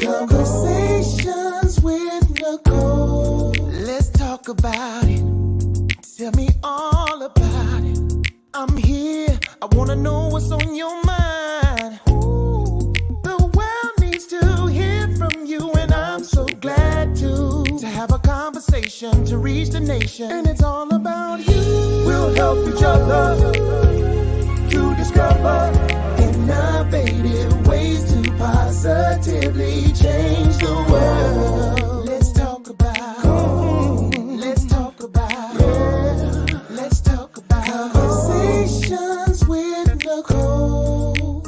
Conversations with Nicole. Let's talk about it. Tell me all about it. I'm here. I wanna know what's on your mind. Ooh, the world needs to hear from you, and I'm so glad to have a conversation to reach the nation. And it's all about you. We'll help each other to discover innovative ways to positively change the world. Let's talk about. Let's talk about. Yeah. Let's talk about conversations with Nicole.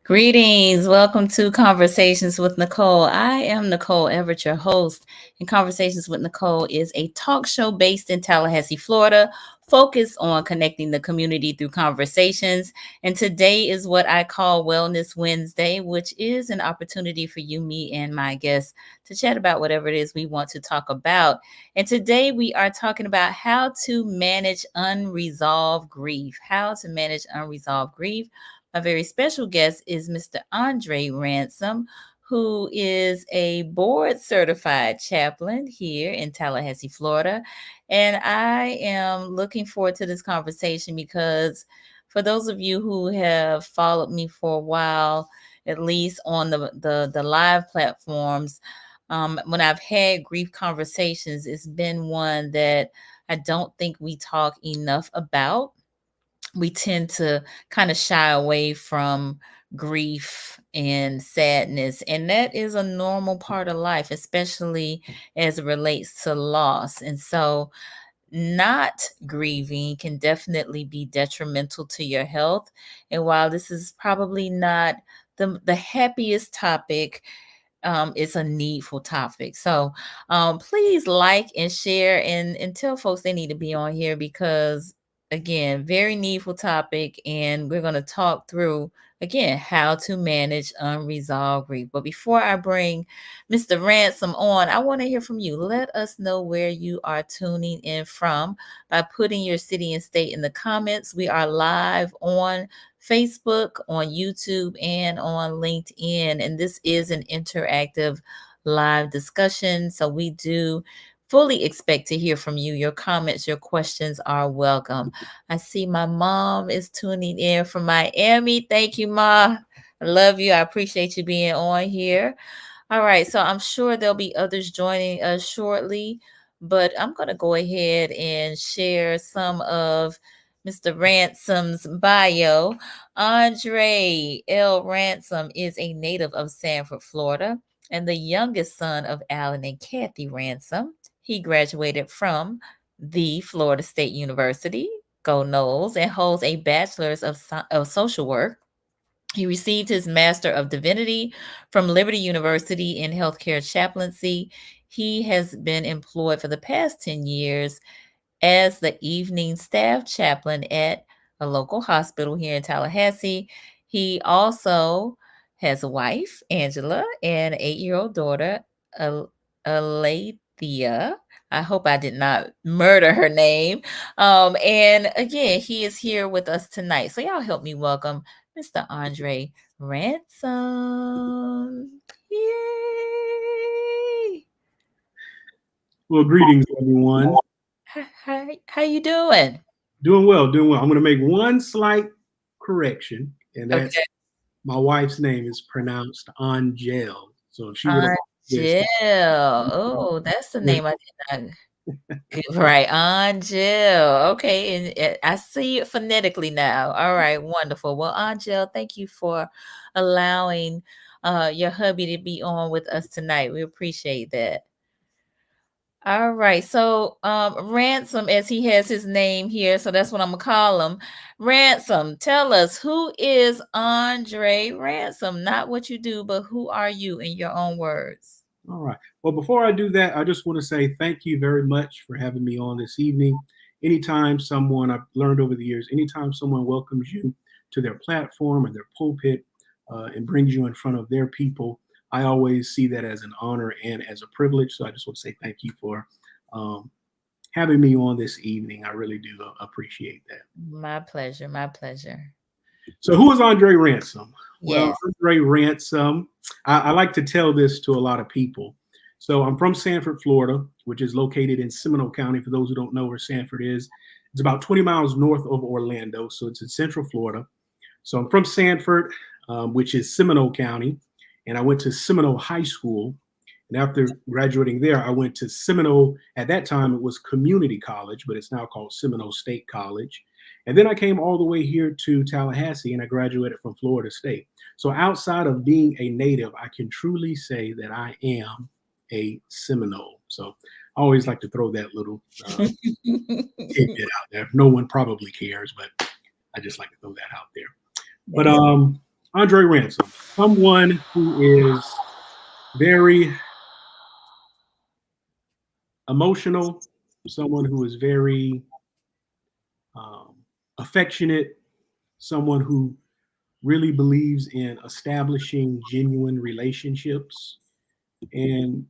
Greetings. Welcome to Conversations with Nicole. I am Nicole Everett, your host. And Conversations with Nicole is a talk show based in Tallahassee, Florida, focused on connecting the community through conversations. And today is what I call Wellness Wednesday, which is an opportunity for you, me, and my guests to chat about whatever it is we want to talk about. And today we are talking about how to manage unresolved grief. How to manage unresolved grief. My very special guest is Mr. Andrae Ransom, who is a board certified chaplain here in Tallahassee, Florida. And I am looking forward to this conversation because for those of you who have followed me for a while, at least on the live platforms, when I've had grief conversations, it's been one that I don't think we talk enough about. We tend to kind of shy away from grief and sadness. And that is a normal part of life, especially as it relates to loss. And so, not grieving can definitely be detrimental to your health. And while this is probably not the happiest topic, it's a needful topic. So please like and share and tell folks they need to be on here because, again, very needful topic. And we're going to talk through, again, how to manage unresolved grief. But before I bring Mr. Ransom on, I want to hear from you. Let us know where you are tuning in from by putting your city and state in the comments. We are live on Facebook, on YouTube, and on LinkedIn. And this is an interactive live discussion. So we do fully expect to hear from you. Your comments, your questions are welcome. I see my mom is tuning in from Miami. Thank you, Ma. I love you. I appreciate you being on here. All right. So I'm sure there'll be others joining us shortly, but I'm going to go ahead and share some of Mr. Ransom's bio. Andre L. Ransom is a native of Sanford, Florida, and the youngest son of Alan and Kathy Ransom. He graduated from the Florida State University, Go Noles, and holds a bachelor's of social work. He received his Master of Divinity from Liberty University in healthcare chaplaincy. He has been employed for the past 10 years as the evening staff chaplain at a local hospital here in Tallahassee. He also has a wife, Angela, and an 8-year-old daughter, Alethea. I hope I did not murder her name. And again, he is here with us tonight. So y'all help me welcome Mr. Andrae Ransom. Yay! Well, greetings, everyone. How you doing? Doing well, doing well. I'm going to make one slight correction, and that's Okay. my wife's name is pronounced Angel. So if she would have this, Angel. Oh, that's the name I did not get right. Angel. Okay. And I see it phonetically now. All right. Wonderful. Well, Angel, thank you for allowing your hubby to be on with us tonight. We appreciate that. All right. So, Ransom, as he has his name here, so that's what I'm gonna call him. Ransom, tell us, who is Andrae Ransom? Not what you do, but who are you in your own words? all right. Well, before I do that, I just want to say thank you very much for having me on this evening. Anytime someone, I've learned over the years, anytime someone welcomes you to their platform or their pulpit and brings you in front of their people, I always see that as an honor and as a privilege. So I just want to say thank you for um, having me on this evening. I really do appreciate that. My pleasure. My pleasure. So who is Andrae Ransom? Well, Yes. Andrae Ransom, I like to tell this to a lot of people. So I'm from Sanford, Florida, which is located in Seminole County. For those who don't know where Sanford is, it's about 20 miles north of Orlando. So it's in Central Florida. So I'm from Sanford, which is Seminole County, and I went to Seminole High School. And after graduating there, I went to Seminole. At that time, it was community college, but it's now called Seminole State College. And then I came all the way here to Tallahassee, and I graduated from Florida State. So outside of being a native, I can truly say that I am a Seminole. So I always like to throw that little tidbit out there. No one probably cares, but I just like to throw that out there. But Andrae Ransom, someone who is very emotional, someone who is very affectionate, someone who really believes in establishing genuine relationships, and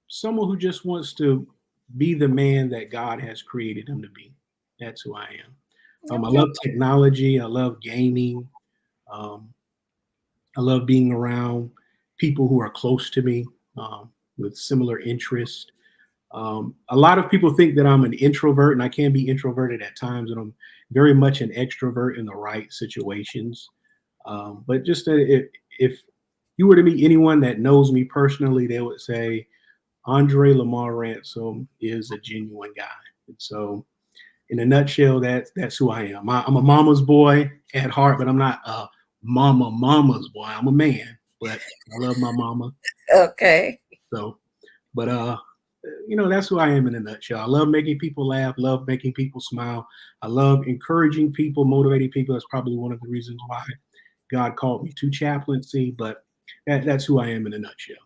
someone who just wants to be the man that God has created him to be. That's who I am. I love technology. I love gaming. I love being around people who are close to me with similar interests. A lot of people think that I'm an introvert, and I can be introverted at times, and I'm very much an extrovert in the right situations. But just if you were to meet anyone that knows me personally, they would say Andrae Lamar Ransom is a genuine guy. And so, in a nutshell, that's who I am. I'm a mama's boy at heart, but I'm not a mama's boy. I'm a man, but I love my mama. Okay. So, but that's who I am in a nutshell. I love making people laugh, love making people smile. I love encouraging people, motivating people. That's probably one of the reasons why God called me to chaplaincy, but that's who I am in a nutshell.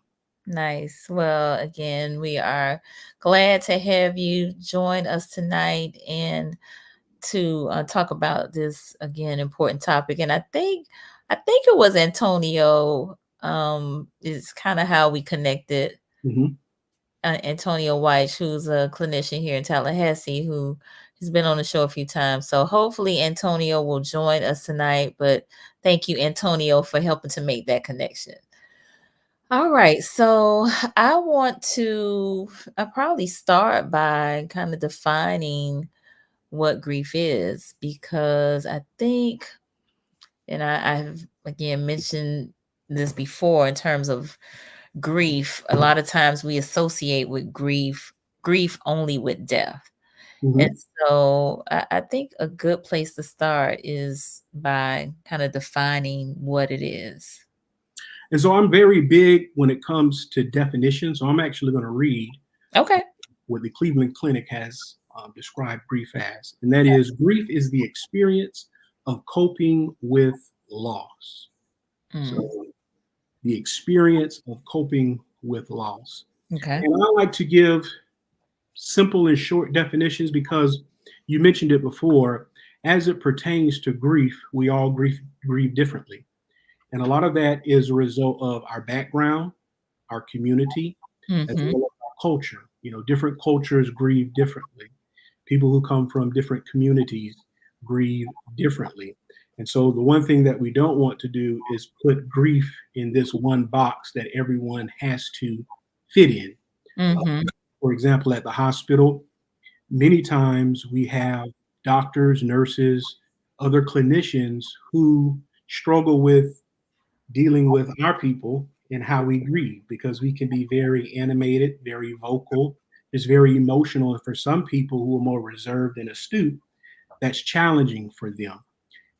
Nice. Well, again, we are glad to have you join us tonight and to talk about this again important topic. And I think it was Antonio. Is kind of how we connected. Mm-hmm. Antonio White, who's a clinician here in Tallahassee, who has been on the show a few times. So hopefully Antonio will join us tonight. But thank you, Antonio, for helping to make that connection. All right. So I want to probably start by kind of defining what grief is, because I think, and I've again mentioned this before in terms of grief, a lot of times we associate with grief only with death. Mm-hmm. And so I think a good place to start is by kind of defining what it is. And so I'm very big when it comes to definitions. So I'm actually going to read what the Cleveland Clinic has described grief as. And that is, grief is the experience of coping with loss. So the experience of coping with loss. Okay. And I like to give simple and short definitions because you mentioned it before. As it pertains to grief, we all grieve differently. And a lot of that is a result of our background, our community, as well as our culture. Different cultures grieve differently. People who come from different communities grieve differently. And so the one thing that we don't want to do is put grief in this one box that everyone has to fit in. For example, at the hospital, many times we have doctors, nurses, other clinicians who struggle with dealing with our people and how we grieve, because we can be very animated, very vocal, just very emotional. And for some people who are more reserved and astute, that's challenging for them.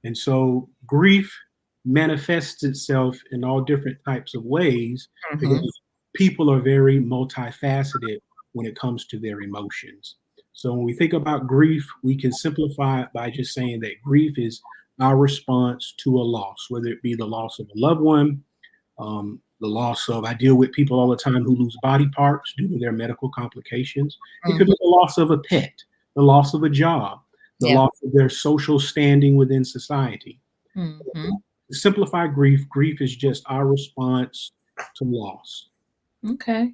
And so grief manifests itself in all different types of ways because people are very multifaceted when it comes to their emotions. So when we think about grief, we can simplify it by just saying that grief is our response to a loss, whether it be the loss of a loved one, the loss of, I deal with people all the time who lose body parts due to their medical complications. It could be the loss of a pet, the loss of a job, the loss of their social standing within society. To simplify grief, grief is just our response to loss. Okay.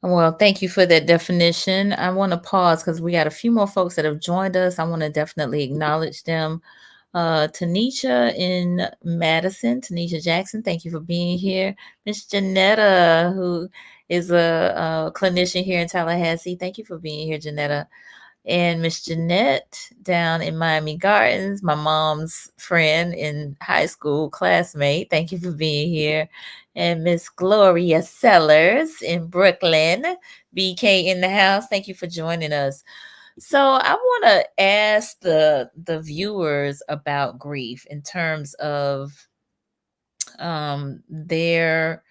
Well, thank you for that definition. I want to pause because we got a few more folks that have joined us. I want to definitely acknowledge them. Tanisha in Madison, Tanisha Jackson, thank you for being here. Miss Janetta, who is a clinician here in Tallahassee, thank you for being here, Janetta. And Miss Jeanette down in Miami Gardens, my mom's friend in high school, classmate. Thank you for being here. And Miss Gloria Sellers in Brooklyn, BK in the house. Thank you for joining us. So I want to ask the viewers about grief in terms of their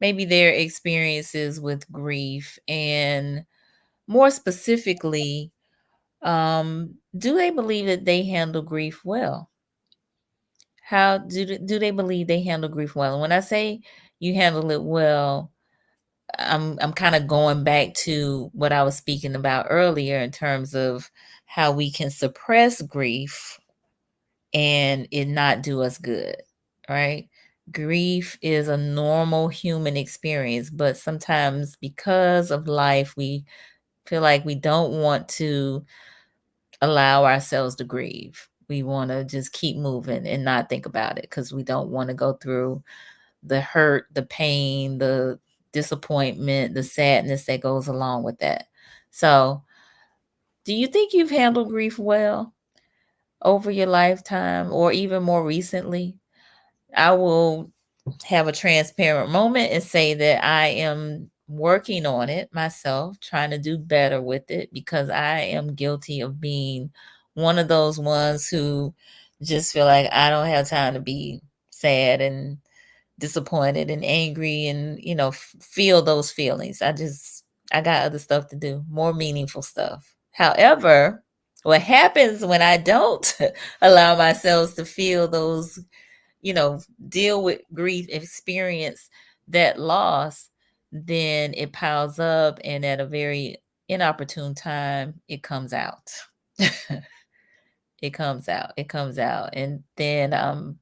maybe their experiences with grief, and more specifically, do they believe that they handle grief well? How do they believe they handle grief well? And when I say you handle it well, I'm kind of going back to what I was speaking about earlier in terms of how we can suppress grief and it not do us good, right? Grief is a normal human experience, but sometimes because of life, we feel like we don't want to allow ourselves to grieve. We want to just keep moving and not think about it because we don't want to go through the hurt, the pain, the disappointment, the sadness that goes along with that. So, do you think you've handled grief well over your lifetime or even more recently? I will have a transparent moment and say that I am working on it myself, trying to do better with it because I am guilty of being one of those ones who just feel like I don't have time to be sad and disappointed and angry and, feel those feelings. I got other stuff to do, more meaningful stuff. However, what happens when I don't allow myself to feel those, you know, deal with grief, experience that loss, then it piles up and at a very inopportune time, it comes out. It comes out. And then I'm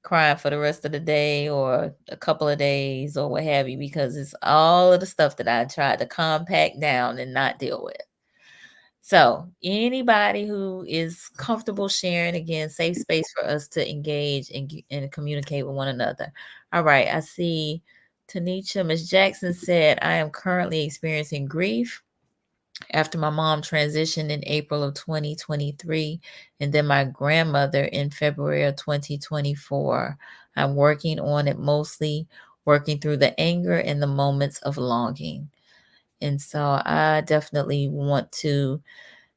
crying for the rest of the day or a couple of days or what have you, because it's all of the stuff that I tried to compact down and not deal with. So, anybody who is comfortable sharing, again, safe space for us to engage and communicate with one another. All right, I see Tanisha. Miss Jackson said, I am currently experiencing grief after my mom transitioned in April of 2023, and then my grandmother in February of 2024. I'm working on it, mostly working through the anger and the moments of longing. And so I definitely want to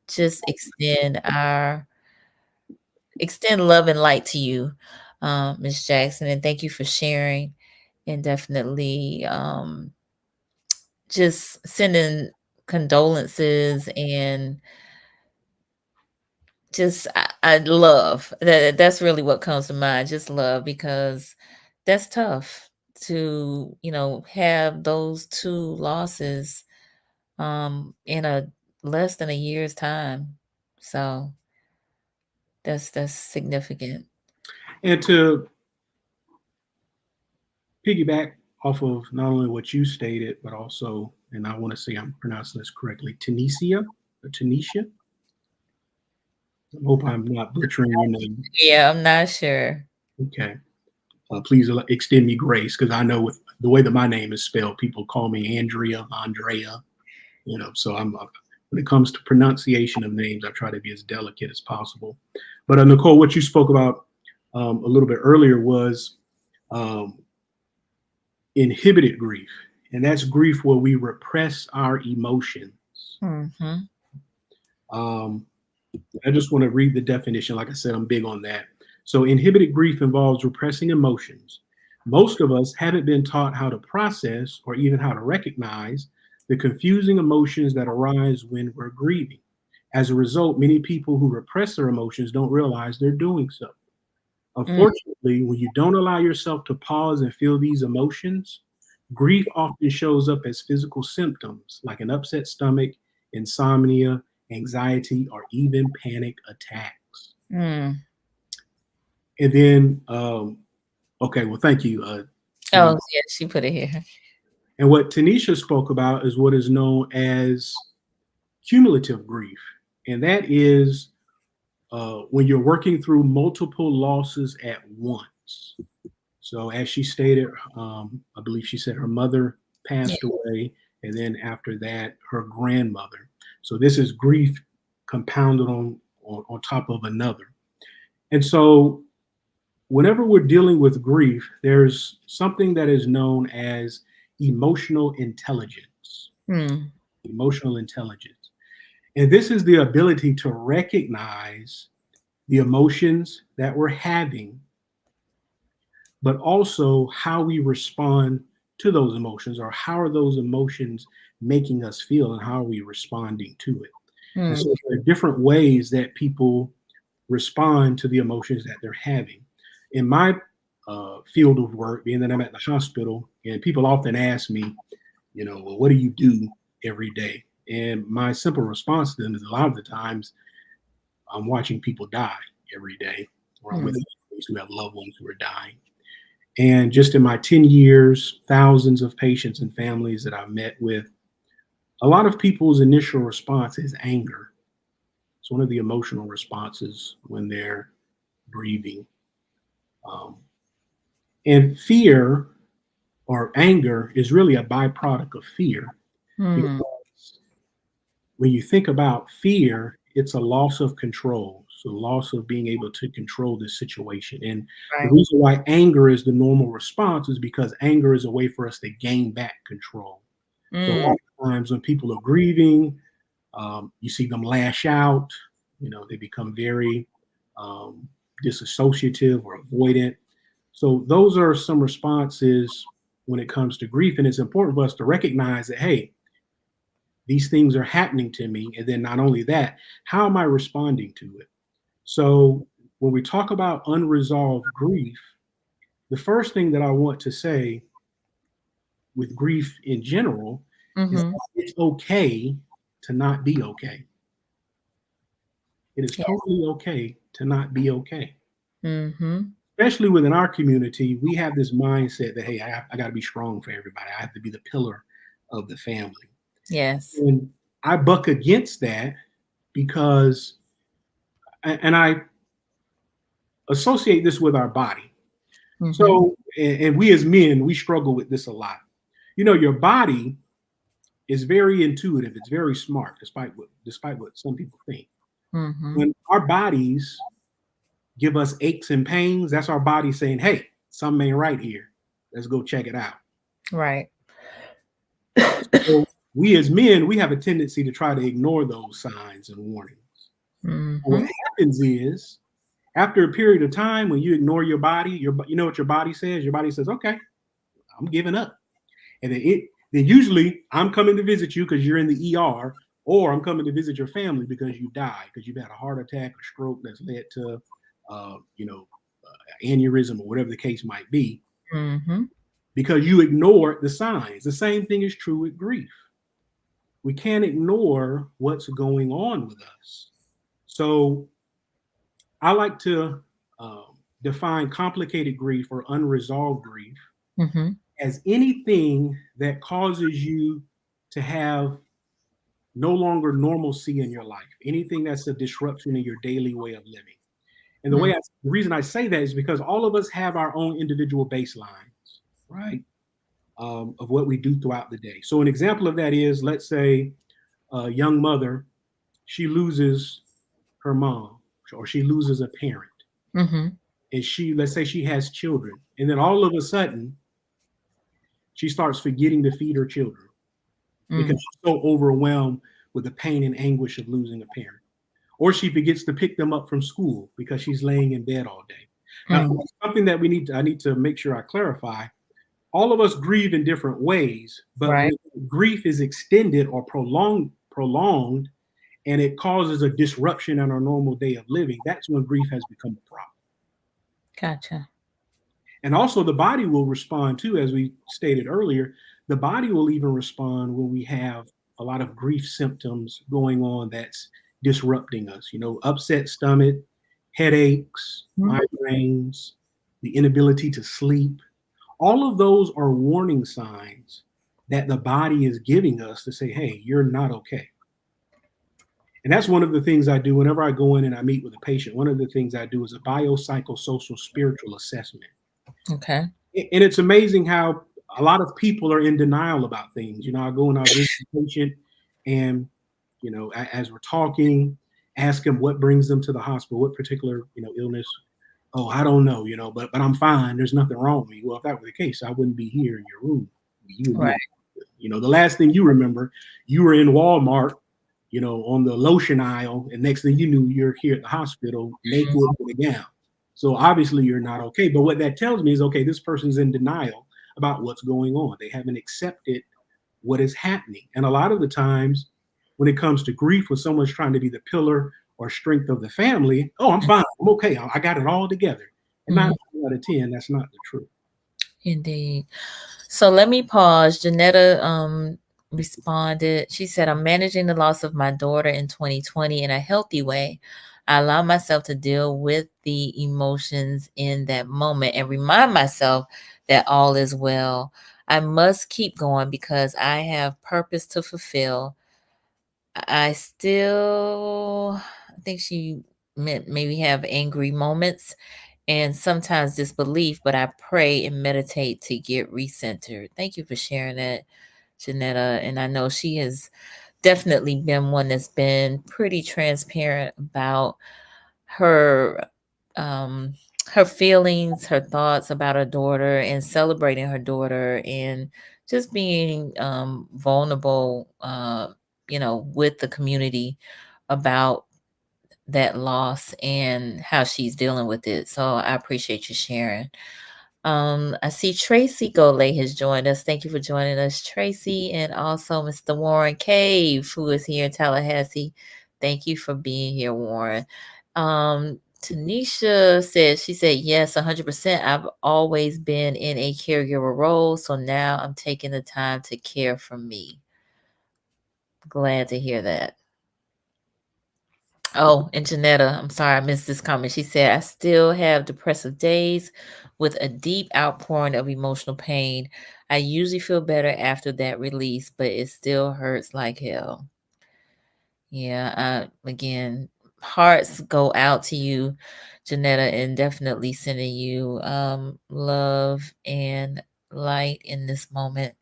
just extend love and light to you, Miss Jackson, and thank you for sharing, and definitely just sending condolences, and just I love that. That's really what comes to mind, just love, because that's tough to, have those two losses in a less than a year's time. So that's significant. And to piggyback off of not only what you stated, but also, and I want to say I'm pronouncing this correctly, Tunisia or Tunisia. I hope I'm not butchering your name. Yeah, I'm not sure. Okay. Please extend me grace because I know with the way that my name is spelled, people call me Andrea. So when it comes to pronunciation of names, I try to be as delicate as possible. But Nicole, what you spoke about a little bit earlier was um, inhibited grief, and that's grief where we repress our emotions. Mhm. Um, I just want to read the definition. Like I said, I'm big on that. So, inhibited grief involves repressing emotions. Most of us haven't been taught how to process or even how to recognize the confusing emotions that arise when we're grieving. As a result, many people who repress their emotions don't realize they're doing so. Mm, Unfortunately, when you don't allow yourself to pause and feel these emotions, grief often shows up as physical symptoms like an upset stomach, insomnia, anxiety, or even panic attacks. mm. And then, okay, well, thank you, Oh, Denise. yeah, she put it here. And what Tanisha spoke about is what is known as cumulative grief. And that is when you're working through multiple losses at once. So as she stated, I believe she said her mother Yeah. passed away, and then after that, her grandmother. So this is grief compounded on top of another. And so whenever we're dealing with grief, there's something that is known as emotional intelligence. Mm. Emotional intelligence. And this is the ability to recognize the emotions that we're having, but also how we respond to those emotions, or how are those emotions making us feel and how are we responding to it. And so there are different ways that people respond to the emotions that they're having. In my field of work, being that I'm at the hospital, and people often ask me, well, what do you do every day? And my simple response to them is a lot of the times I'm watching people die every day, or I'm with families who have loved ones who are dying. And just in my 10 years, thousands of patients and families that I've met with, a lot of people's initial response is anger. It's one of the emotional responses when they're grieving. And fear or anger is really a byproduct of fear. Mm. Because when you think about fear, it's a loss of control. So loss of being able to control the situation. And the Right. reason why anger is the normal response is because anger is a way for us to gain back control. So a lot of times when people are grieving, you see them lash out, they become very disassociative or avoidant. So those are some responses when it comes to grief. And it's important for us to recognize that, hey, these things are happening to me. And then not only that, how am I responding to it? So when we talk about unresolved grief, the first thing that I want to say with grief in general is Mm-hmm. that it's okay to not be okay. It is Yeah. totally okay to not be okay. Mm-hmm. Especially within our community, we have this mindset that, hey, I got to be strong for everybody. I have to be the pillar of the family. Yes. And I buck against that because, and I associate this with our body. Mm-hmm. So, and we as men, we struggle with this a lot. Your body is very intuitive. It's very smart, despite what some people think. Mm-hmm. When our bodies give us aches and pains, that's our body saying, hey, something ain't right here. Let's go check it out. Right. So we as men, we have a tendency to try to ignore those signs and warnings. And what Mm-hmm. happens is, after a period of time, when you ignore your body, you know what your body says? Your body says, okay, I'm giving up. And then usually I'm coming to visit you because you're in the ER, or I'm coming to visit your family because you died, because you've had a heart attack or stroke that's led to, aneurysm or whatever the case might be, Mm-hmm. because you ignore the signs. The same thing is true with grief. We can't ignore what's going on with us. So I like to define complicated grief or unresolved grief Mm-hmm. as anything that causes you to have no longer normalcy in your life, anything that's a disruption in your daily way of living. And the reason I say that is because all of us have our own individual baselines, right? Of what we do throughout the day. So an example of that is, let's say a young mother, she loses her mom, or she loses a parent. Mm-hmm. And let's say she has children. And then all of a sudden, she starts forgetting to feed her children because she's so overwhelmed with the pain and anguish of losing a parent. Or she forgets to pick them up from school because she's laying in bed all day. Now, something that I need to make sure I clarify. All of us grieve in different ways, but Right. when grief is extended or prolonged, and it causes a disruption in our normal day of living, that's when grief has become a problem. Gotcha. And also the body will respond too, as we stated earlier. The body will even respond when we have a lot of grief symptoms going on that's disrupting us, upset stomach, headaches, migraines, the inability to sleep. All of those are warning signs that the body is giving us to say, hey, you're not okay. And that's one of the things I do whenever I go in and I meet with a patient. One of the things I do is a biopsychosocial spiritual assessment. Okay. And it's amazing how a lot of people are in denial about things. I go and I visit the patient, and as we're talking, ask them what brings them to the hospital, what particular illness. Oh, I don't know, but I'm fine. There's nothing wrong with me. Well, if that were the case, I wouldn't be here in your room. You would be, Right. the last thing you remember, you were in Walmart, on the lotion aisle, and next thing you knew, you're here at the hospital naked with a gown. So obviously you're not okay. But what that tells me is, okay, this person's in denial about what's going on. They haven't accepted what is happening. And a lot of the times when it comes to grief, when someone's trying to be the pillar or strength of the family, oh, I'm fine. I'm okay. I got it all together. And 9 out of 10, that's not the truth. Indeed. So let me pause. Janetta responded. She said, I'm managing the loss of my daughter in 2020 in a healthy way. I allow myself to deal with the emotions in that moment and remind myself that all is well. I must keep going because I have purpose to fulfill. I think she meant maybe have angry moments and sometimes disbelief, but I pray and meditate to get recentered. Thank you for sharing that, Janetta. And I know she has definitely been one that's been pretty transparent about her her feelings, her thoughts about her daughter and celebrating her daughter and just being vulnerable with the community about that loss and how she's dealing with it. So I appreciate you sharing. I see Tracy Golay has joined us. Thank you for joining us, Tracy, and also Mr. Warren Cave, who is here in Tallahassee. Thank you for being here, Warren. Tanisha said, yes, 100%. I've always been in a caregiver role, so now I'm taking the time to care for me. Glad to hear that. Oh, and Janetta, I'm sorry I missed this comment. She said, I still have depressive days with a deep outpouring of emotional pain. I usually feel better after that release, but it still hurts like hell. Yeah, again, hearts go out to you, Janetta, and definitely sending you love and light in this moment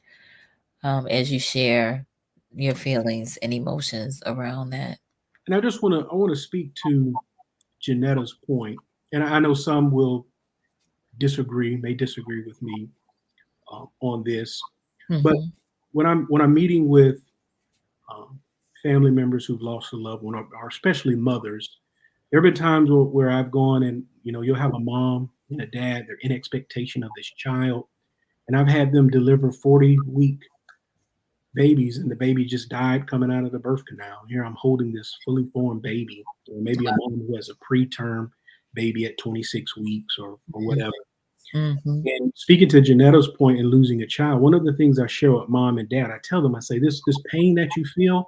as you share your feelings and emotions around that. And I want to speak to Janetta's point, and I know some may disagree with me on this, but Mm-hmm. when I'm meeting with um, family members who've lost a loved one, or especially mothers, there have been times where I've gone and you'll have a mom and a dad, they're in expectation of this child, and I've had them deliver 40-week babies, and the baby just died coming out of the birth canal. Here I'm holding this fully formed baby, or maybe a mom who has a preterm baby at 26 weeks or whatever. Mm-hmm. And speaking to Janetta's point in losing a child, one of the things I share with mom and dad, I tell them, I say, this pain that you feel,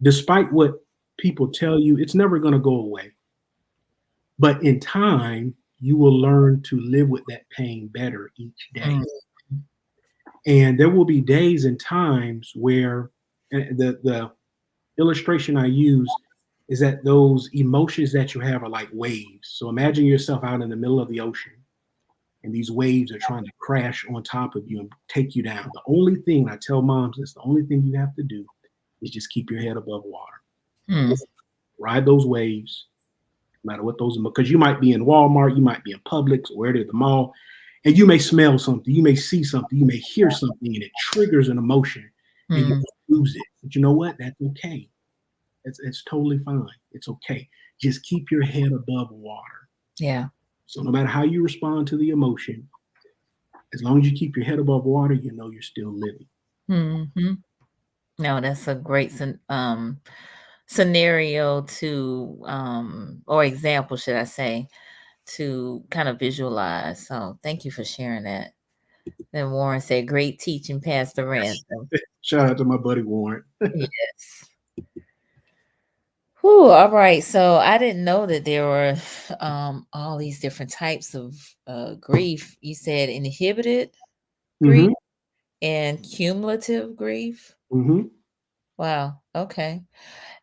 despite what people tell you, it's never going to go away. But in time, you will learn to live with that pain better each day. Mm-hmm. And there will be days and times where the illustration I use is that those emotions that you have are like waves. So imagine yourself out in the middle of the ocean, and these waves are trying to crash on top of you and take you down. The only thing I tell moms is the only thing you have to do is just keep your head above water. Mm. Ride those waves, no matter what those, because you might be in Walmart, you might be in Publix, or where it is, the mall, and you may smell something, you may see something, you may hear something, and it triggers an emotion, and you lose it. But you know what? That's okay. It's totally fine. It's okay. Just keep your head above water. Yeah. So no matter how you respond to the emotion, as long as you keep your head above water, you know you're still living. Mm-hmm. No, that's a great scenario to or example, should I say, to kind of visualize. So thank you for sharing that. Then Warren said, great teaching, Pastor Ransom. Shout out to my buddy Warren. Yes. Whew, all right. So I didn't know that there were all these different types of grief. You said inhibited grief. Mhm. And cumulative grief? Mm-hmm. Wow. Okay.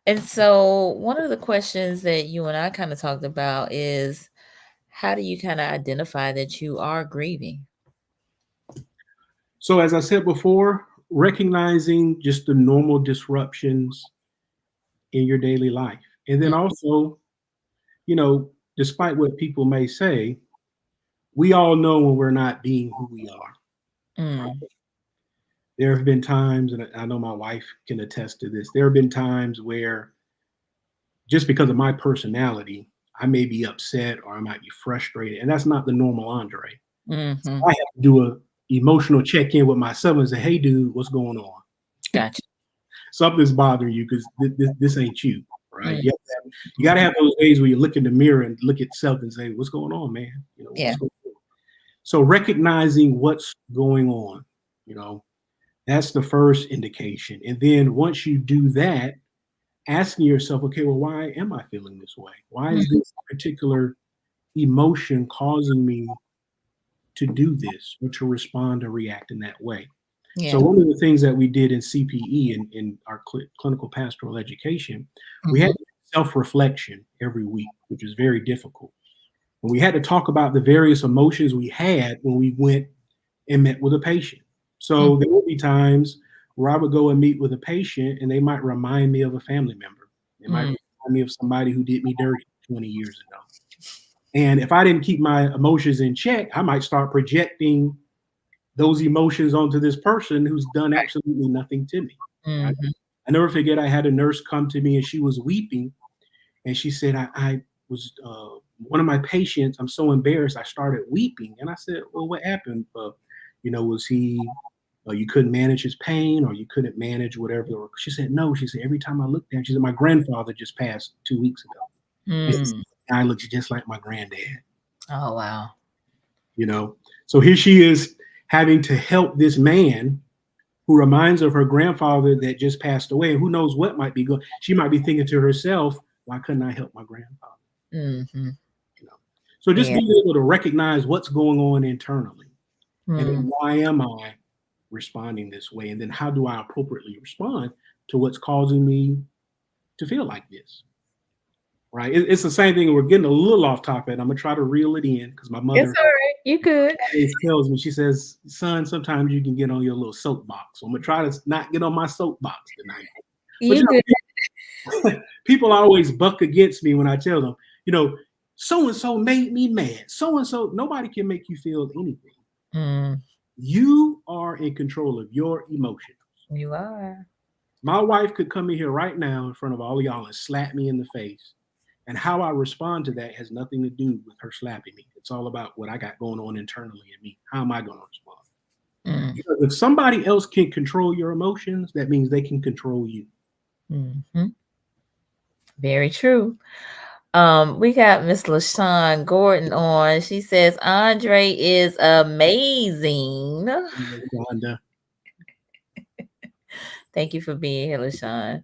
And so one of the questions that you and I kind of talked about is how do you kind of identify that you are grieving? So as I said before, recognizing just the normal disruptions in your daily life. And then also, you know, despite what people may say, we all know when we're not being who we are. Mm, There have been times, and I know my wife can attest to this, there have been times where just because of my personality, I may be upset or I might be frustrated. And that's not the normal Andre. So mm-hmm. I have to do a emotional check-in with myself and say, hey dude, what's going on? Gotcha. Something's bothering you because this ain't you, right? Mm, You got to have those days where you look in the mirror and look at self and say, what's going on, man? yeah. What's going on? So recognizing what's going on, you know, that's the first indication. And then once you do that, asking yourself, okay, well, why am I feeling this way? Why is Mhm. this particular emotion causing me to do this or to respond or react in that way? So Yeah. one of the things that we did in CPE in our clinical pastoral education, we had Mhm. self-reflection every week, which was very difficult. And we had to talk about the various emotions we had when we went and met with a patient. Mm, So there would be times where I would go and meet with a patient and they might remind me of a family member. They might mm, remind me of somebody who did me dirty 20 years ago. And if I didn't keep my emotions in check, I might start projecting those emotions onto this person who's done absolutely nothing to me. Right? mhm. I never forget I had a nurse come to me and she was weeping and she said, I was one of my patients, I'm so embarrassed, I started weeping. And I said, well, what happened? Was he, you couldn't manage his pain or you couldn't manage whatever? She said, no. She said, every time I looked at him, she said, my grandfather just passed 2 weeks ago. And this Mm. guy looks just like my granddad, Oh, wow. you know? So here she is having to help this man who reminds her of her grandfather that just passed away. And who knows what might be going. She might be thinking to herself, why couldn't I help my grandfather? Mhm. You know. So just Yeah. being able to recognize what's going on internally and Mm, then why am I responding this way? And then how do I appropriately respond to what's causing me to feel like this? Right. It's the same thing. We're getting a little off topic. I'm gonna try to reel it in because my it's mother all right. You good. always tells me, she says, son, sometimes you can get on your little soapbox. So I'm gonna try to not get on my soapbox tonight. But You good. people always buck against me when I tell them, so and so made me mad. So and so, nobody can make you feel anything. Mm, You are in control of your emotions. you are. My wife could come in here right now in front of all of y'all and slap me in the face. And how I respond to that has nothing to do with her slapping me. It's all about what I got going on internally in me. How am I going to respond? Mm, Because if somebody else can control your emotions, that means they can control you. mhm. Very true. We got Miss LaShawn Gordon on. She says Andre is amazing. Wanda. Thank you for being here, LaShawn.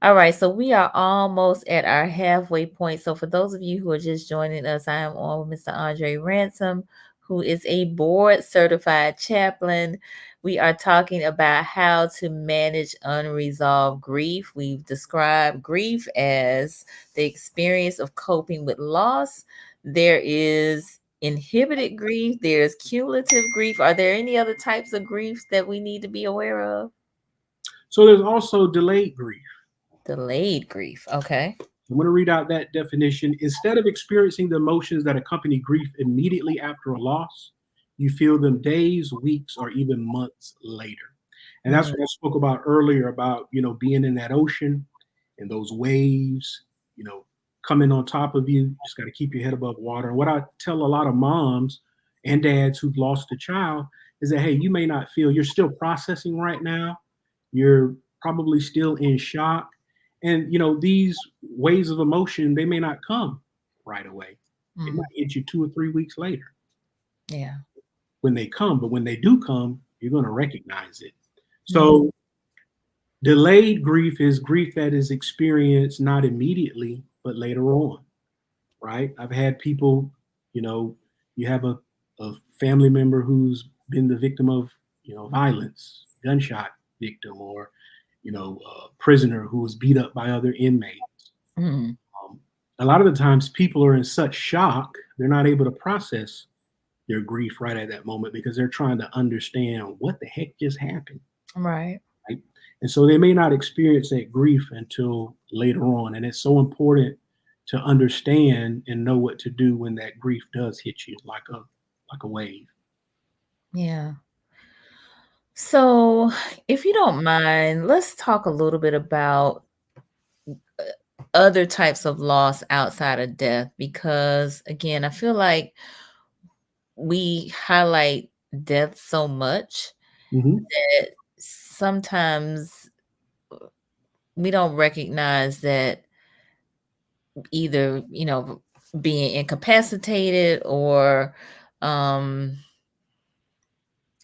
All right, so we are almost at our halfway point. So for those of you who are just joining us, I am on with Mr. Andrae Ransom, who is a board certified chaplain. We are talking about how to manage unresolved grief. We've described grief as the experience of coping with loss. There is inhibited grief, there's cumulative grief. Are there any other types of griefs that we need to be aware of? So there's also delayed grief. Delayed grief. Okay. I'm going to read out that definition. Instead of experiencing the emotions that accompany grief immediately after a loss, you feel them days, weeks, or even months later. And that's Mm, what I spoke about earlier about, being in that ocean and those waves, coming on top of you. Just got to keep your head above water. And what I tell a lot of moms and dads who've lost a child is that, hey, you may not feel, you're still processing right now. You're probably still in shock. And, these waves of emotion, they may not come right away. It might mm, hit you 2 or 3 weeks later yeah. when they come. But when they do come, you're going to recognize it. Mm, So delayed grief is grief that is experienced not immediately, but later on, right? I've had people, you have a family member who's been the victim of violence, gunshot victim, or prisoner who was beat up by other inmates. Mm. A lot of the times people are in such shock, they're not able to process their grief right at that moment because they're trying to understand what the heck just happened. Right. Right? And so they may not experience that grief until later on. And it's so important to understand and know what to do when that grief does hit you like a wave. Yeah. So, if you don't mind, let's talk a little bit about other types of loss outside of death, because again, I feel like we highlight death so much Mhm. that sometimes we don't recognize that either, being incapacitated or, um,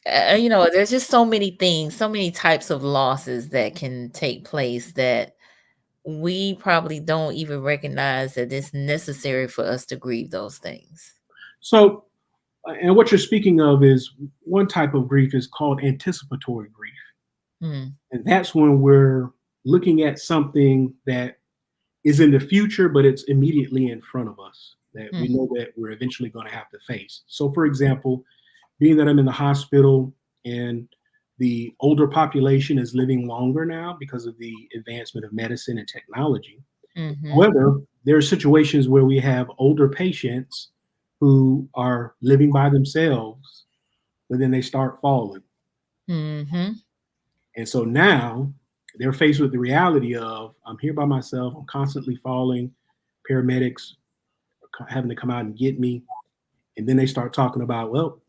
there's just so many things, so many types of losses that can take place that we probably don't even recognize that it's necessary for us to grieve those things. So, and what you're speaking of is one type of grief is called anticipatory grief. Mm, And that's when we're looking at something that is in the future, but it's immediately in front of us that we mm, know that we're eventually going to have to face. So, for example, being that I'm in the hospital and the older population is living longer now because of the advancement of medicine and technology. mhm, However, there are situations where we have older patients who are living by themselves, but then they start falling. mhm. And so now they're faced with the reality of I'm here by myself, I'm constantly falling, paramedics are having to come out and get me. And then they start talking about, well,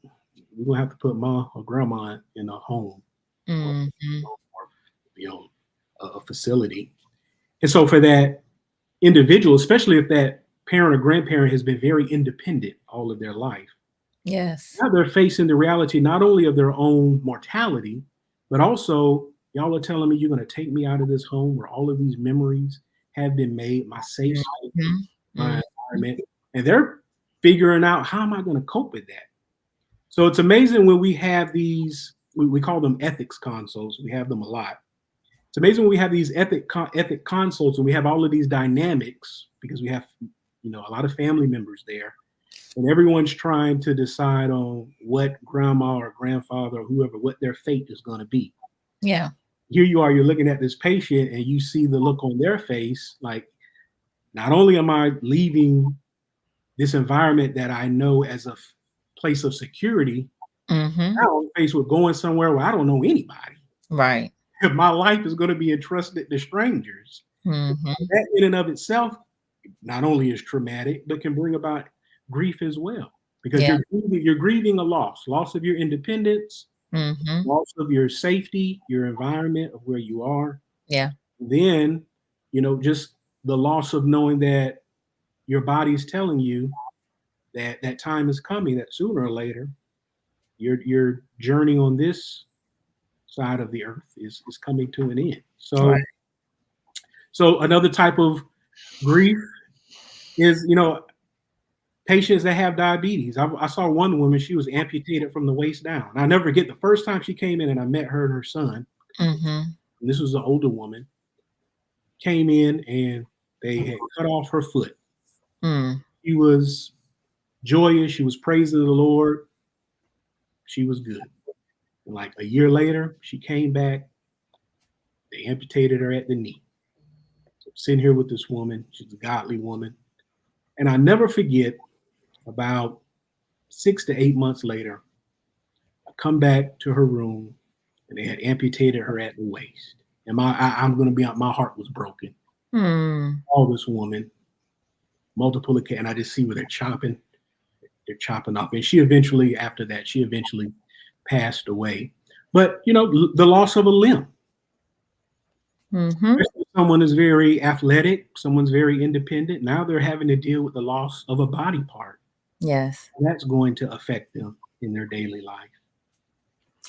we're gonna have to put ma or grandma in a home or, Mhm. you know, a facility. And so for that individual, especially if that parent or grandparent has been very independent all of their life, Yes. now they're facing the reality not only of their own mortality, but also y'all are telling me you're going to take me out of this home where all of these memories have been made, my safe space, Mhm, my mhm. environment, and they're figuring out how am I going to cope with that. So it's amazing when we have these, we call them ethics consults. We have them a lot. It's amazing when we have these ethic consults and we have all of these dynamics because we have, a lot of family members there, and everyone's trying to decide on what grandma or grandfather or whoever, what their fate is going to be. Yeah. Here you are, you're looking at this patient and you see the look on their face like, not only am I leaving this environment that I know as a place of security, Mhm. now I'm faced with going somewhere where I don't know anybody. Right. My life is going to be entrusted to strangers. Mhm. That in and of itself not only is traumatic, but can bring about grief as well. Because Yeah. you're grieving a loss of your independence, Mhm. loss of your safety, your environment of where you are. Yeah. Then, just the loss of knowing that your body's telling you that that time is coming, that sooner or later, your journey on this side of the earth is coming to an end. Right. So another type of grief is, patients that have diabetes. I saw one woman, she was amputated from the waist down. I never forget the first time she came in and I met her and her son. Mhm. And this was an older woman, came in and they had cut off her foot. Mm. She was joyous. She was praising the Lord. She was good. And like a year later, she came back. They amputated her at the knee. So I'm sitting here with this woman. She's a godly woman. And I never forget, about 6 to 8 months later, I come back to her room and they had amputated her at the waist. And I'm going to be out. My heart was broken. Mm. All this woman, multiple occasions, and I just see where they're chopping off, and after that, she eventually passed away. But the loss of a limb, Mhm. especially if someone is very athletic, someone's very independent. Now they're having to deal with the loss of a body part. Yes. And that's going to affect them in their daily life.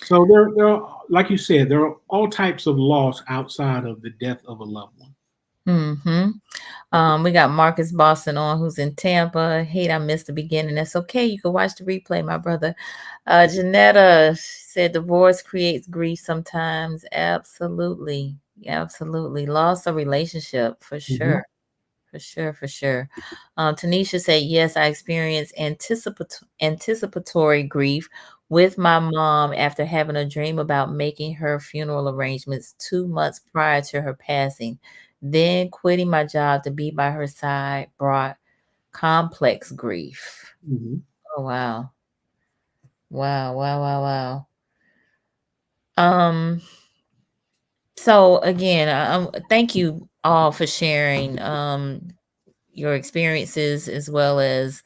So there are, like you said, there are all types of loss outside of the death of a loved one. Mhm. We got Marcus Boston on, who's in Tampa. Hate I missed the beginning. That's okay. You can watch the replay, my brother. Janetta said divorce creates grief sometimes. Absolutely. Absolutely. Loss of relationship for Mm-hmm. sure. For sure, for sure. Tanisha said, yes, I experienced anticipatory grief with my mom after having a dream about making her funeral arrangements 2 months prior to her passing. Then quitting my job to be by her side brought complex grief. Mm-hmm. Oh, wow. Wow, wow, wow, wow. Um, so again, thank you all for sharing your experiences as well as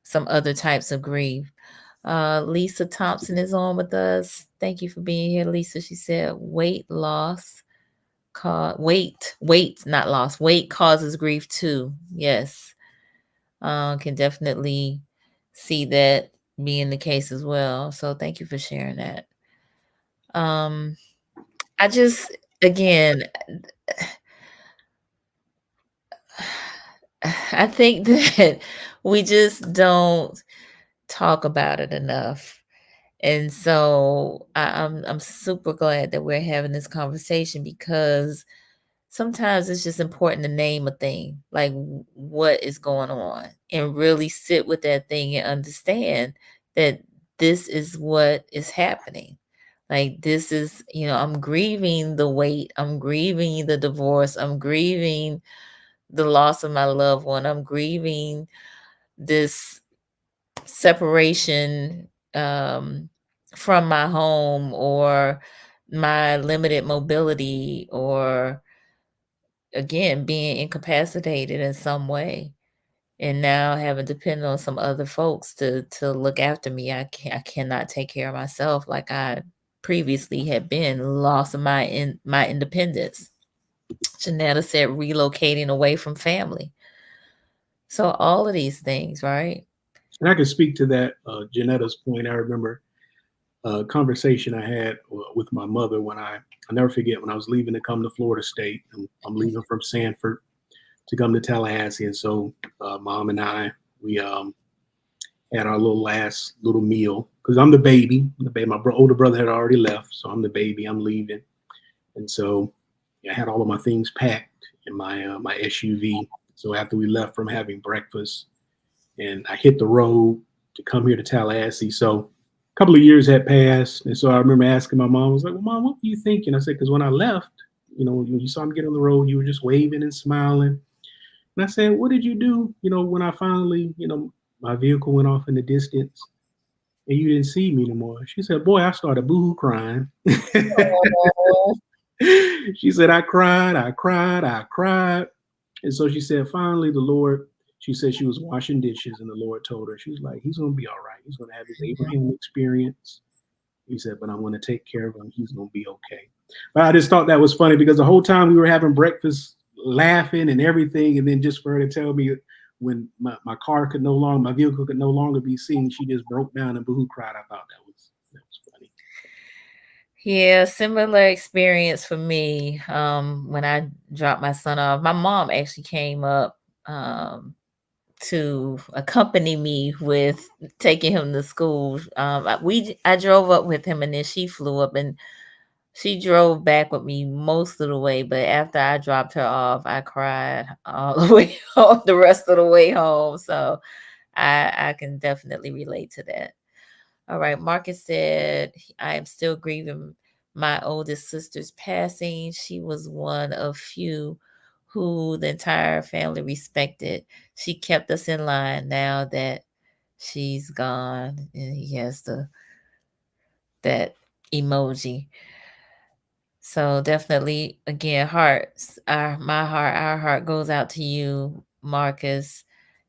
some other types of grief. Lisa Thompson is on with us. Thank you for being here, Lisa. She said weight loss weight, not loss. Weight causes grief too. Yes. Can definitely see that being the case as well. So thank you for sharing that. Um, I just again I think that we just don't talk about it enough. And so I'm super glad that we're having this conversation because sometimes it's just important to name a thing, like what is going on, and really sit with that thing and understand that this is what is happening. Like this is, I'm grieving the weight, I'm grieving the divorce, I'm grieving the loss of my loved one, I'm grieving this separation from my home or my limited mobility or again being incapacitated in some way and now having to depend on some other folks to look after me. I cannot take care of myself like I previously had been, loss of my independence. Janetta said relocating away from family. So all of these things, right? And I can speak to that, Janetta's point. I remember a conversation I had with my mother when I'll never forget when I was leaving to come to Florida State. I'm leaving from Sanford to come to Tallahassee. And so mom and I, we had our last little meal because I'm the baby. My older brother had already left. So I'm the baby. I'm leaving. And so I had all of my things packed in my SUV. So after we left from having breakfast, and I hit the road to come here to Tallahassee. So a couple of years had passed, and so I remember asking my mom, I was like, "Well, Mom, what were you thinking?" I said, "Because when I left, when you saw me get on the road, you were just waving and smiling." And I said, "What did you do? When I finally, my vehicle went off in the distance, and you didn't see me anymore." She said, "Boy, I started boohoo crying." Oh, She said, "I cried, I cried, I cried." And so she said, finally, the Lord, she said she was washing dishes, and the Lord told her, she was like, he's going to be all right. He's going to have his Abraham experience. He said, but I'm going to take care of him. He's going to be okay. But I just thought that was funny because the whole time we were having breakfast, laughing and everything. And then just for her to tell me when my car could no longer, my vehicle could no longer be seen, she just broke down and boohoo cried. I thought that was funny. yeah, similar experience for me. When I dropped my son off, my mom actually came up to accompany me with taking him to school. I drove up with him, and then she flew up, and she drove back with me most of the way. But after I dropped her off, I cried all the way home, the rest of the way home. So I can definitely relate to that. All right. Marcus said, I am still grieving my oldest sister's passing. She was one of few who the entire family respected. She kept us in line now that she's gone. And he has that emoji. So definitely again, our heart goes out to you, Marcus.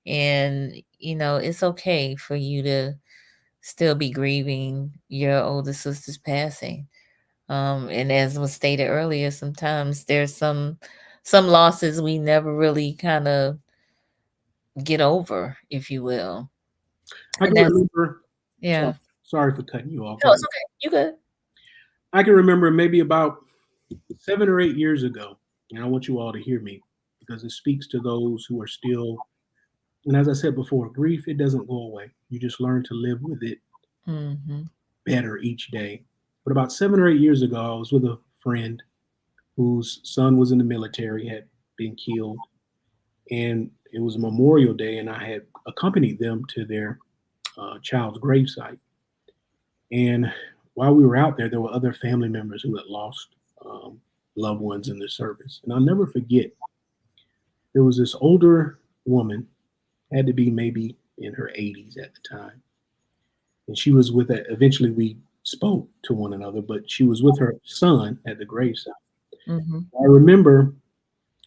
And it's okay for you to still be grieving your older sister's passing. And as was stated earlier, sometimes there's some losses we never really kind of get over, if you will. I And can that's remember, yeah. sorry for cutting you off. No, it's okay. You good. I can remember maybe about 7 or 8 years ago, and I want you all to hear me. because it speaks to those who are still, and as I said before, grief, it doesn't go away. You just learn to live with it better each day. But about 7 or 8 years ago, I was with a friend whose son was in the military, had been killed, and it was Memorial Day, and I had accompanied them to their child's gravesite. And while we were out there, there were other family members who had lost loved ones in the service. And I'll never forget, there was this older woman, had to be maybe in her 80s at the time. And she was with it. Eventually we spoke to one another, but she was with her son at the gravesite. I remember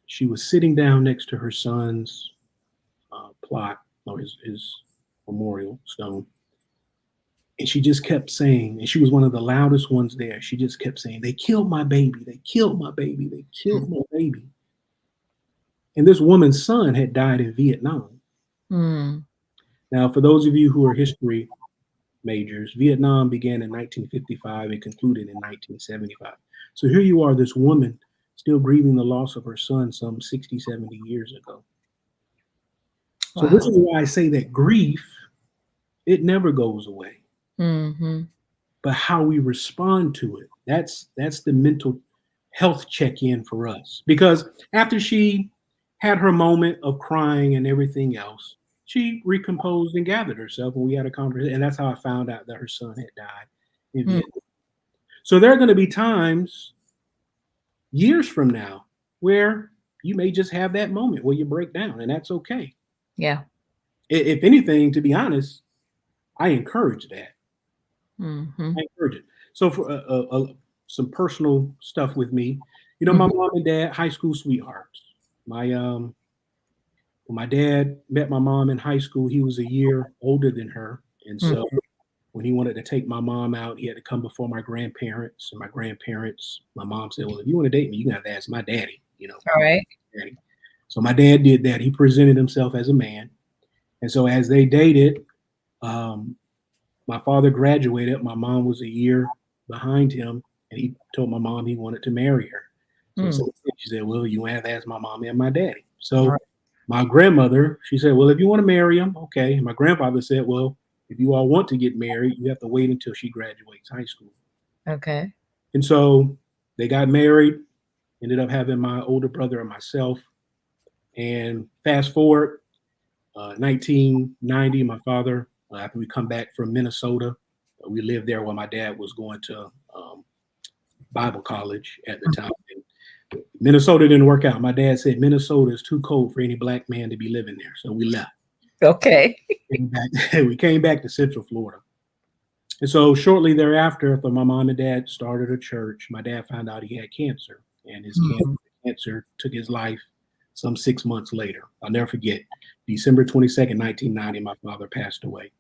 she was sitting down next to her son's plot, or his memorial stone. And she just kept saying, and she was one of the loudest ones there. She just kept saying, "They killed my baby. They killed my baby. They killed my baby." And this woman's son had died in Vietnam. Now, for those of you who are history majors, Vietnam began in 1955 and concluded in 1975. So here you are, this woman still grieving the loss of her son some 60, 70 years ago. So this is why I say that grief, it never goes away. But how we respond to it, that's the mental health check-in for us. Because after she had her moment of crying and everything else, she recomposed and gathered herself, and we had a conversation. And that's how I found out that her son had died in Vietnam. So there are going to be times, years from now, where you may just have that moment where you break down, and that's okay. Yeah. If anything, to be honest, I encourage that. I encourage it. So for some personal stuff with me, you know, my mom and dad, high school sweethearts. When my dad met my mom in high school, he was a year older than her. And so when he wanted to take my mom out, he had to come before my grandparents. And my grandparents, my mom said, "Well, if you want to date me, you got to ask my daddy, you know." All right. Daddy. So my dad did that. He presented himself as a man. And so as they dated, my father graduated. My mom was a year behind him, and he told my mom he wanted to marry her. So she said, "Well, you have to ask my mom and my daddy." So my grandmother, she said, "Well, if you want to marry him, okay." And my grandfather said, "Well, if you all want to get married, you have to wait until she graduates high school." Okay. And so they got married, ended up having my older brother and myself. And fast forward, 1990, my father, after we come back from Minnesota, we lived there while my dad was going to Bible college at the time. And Minnesota didn't work out. My dad said Minnesota is too cold for any black man to be living there. So we left. Okay. We came back to Central Florida. And so shortly thereafter, after my mom and dad started a church, my dad found out he had cancer, and his cancer took his life some 6 months later. I'll never forget, December 22nd, 1990, my father passed away.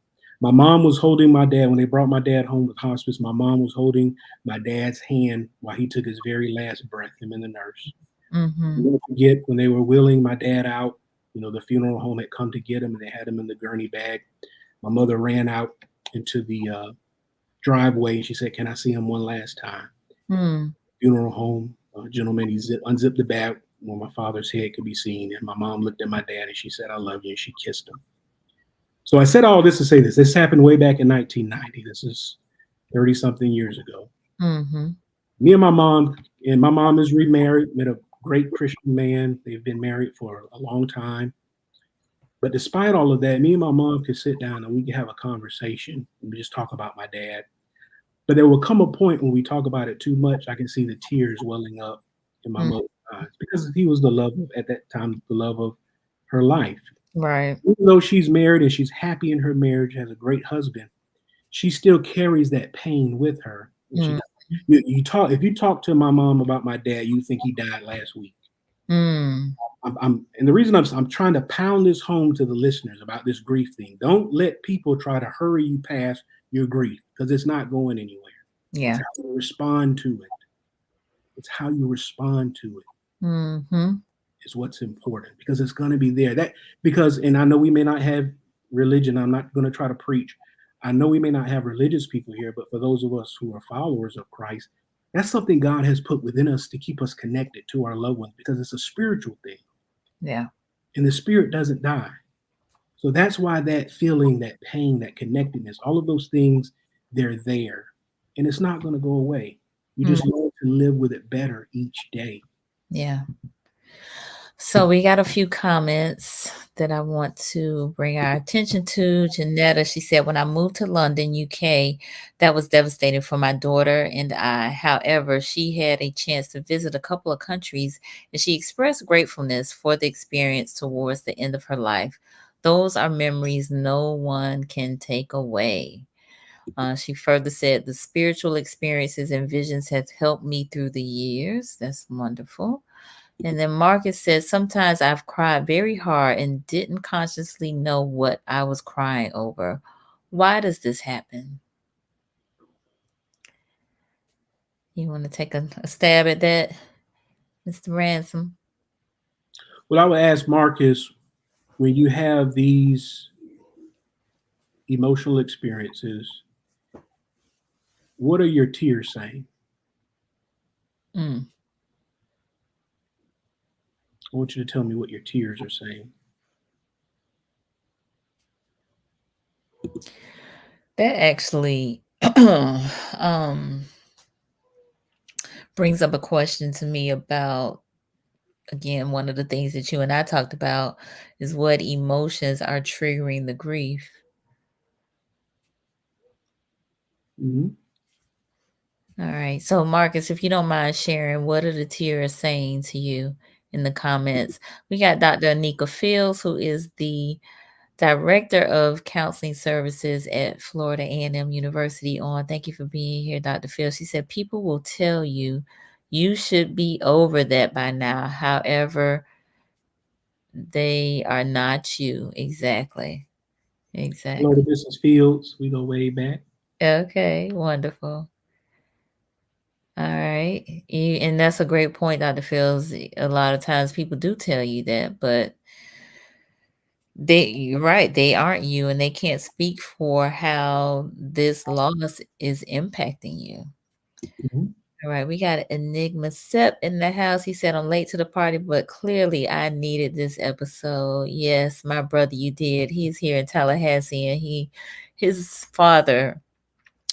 My mom was holding my dad when they brought my dad home with hospice. My mom was holding my dad's hand while he took his very last breath, him and the nurse. I'll never forget when they were wheeling my dad out, you know, the funeral home had come to get him, and they had him in the gurney bag. My mother ran out into the driveway, and she said, "Can I see him one last time?" Funeral home, gentleman, he unzipped the bag where my father's head could be seen, and my mom looked at my dad and she said, "I love you," and she kissed him. So I said all this to say this. This happened way back in 1990. This is 30-something years ago. Me and my mom is remarried, met a great Christian man. They've been married for a long time. But despite all of that, me and my mom could sit down and we could have a conversation and we just talk about my dad. But there will come a point when we talk about it too much, I can see the tears welling up in my mother's eyes, because he was the love of, at that time, the love of her life. Right. Even though she's married and she's happy in her marriage, has a great husband, she still carries that pain with her. If you talk to my mom about my dad, you think he died last week. And the reason I'm trying to pound this home to the listeners about this grief thing. Don't let people try to hurry you past your grief, because it's not going anywhere. Yeah. It's how you respond to it. It's how you respond to it. Is what's important, because it's going to be there. And I know we may not have religion. I'm not going to try to preach. I know we may not have religious people here, but for those of us who are followers of Christ, that's something God has put within us to keep us connected to our loved ones, because it's a spiritual thing. Yeah. And the spirit doesn't die. So that's why that feeling, that pain, that connectedness, all of those things, they're there. And it's not going to go away. You Mm, just learn to live with it better each day. yeah. So we got a few comments that I want to bring our attention to. Janetta, she said, when I moved to London, UK, that was devastating for my daughter and I. However, she had a chance to visit a couple of countries and she expressed gratefulness for the experience towards the end of her life. Those are memories no one can take away. She further said, the spiritual experiences and visions have helped me through the years. That's wonderful. And then Marcus said, sometimes I've cried very hard and didn't consciously know what I was crying over. Why does this happen? You want to take a stab at that, Mr. Ransom? Well, I would ask Marcus, when you have these emotional experiences, what are your tears saying? Mm. I want you to tell me what your tears are saying. That actually um, brings up a question to me about, again, one of the things that you and I talked about is what emotions are triggering the grief. Mm-hmm. All right. So, Marcus, if you don't mind sharing, what are the tears saying to you in the comments? We got Dr. Anika Fields, who is the Director of Counseling Services at Florida A&M University on. Thank you for being here, Dr. Fields. She said, people will tell you you should be over that by now. However, they are not you. Exactly. Hello to Exactly. Mrs. Fields. We go way back. Okay. Wonderful. All right. And that's a great point, Dr. Fields. A lot of times people do tell you that, but you're right, they aren't you and they can't speak for how this loss is impacting you. Mm-hmm. All right, we got Enigma Sep in the house. He said, I'm late to the party, but clearly I needed this episode. Yes, my brother, you did. He's here in Tallahassee and his father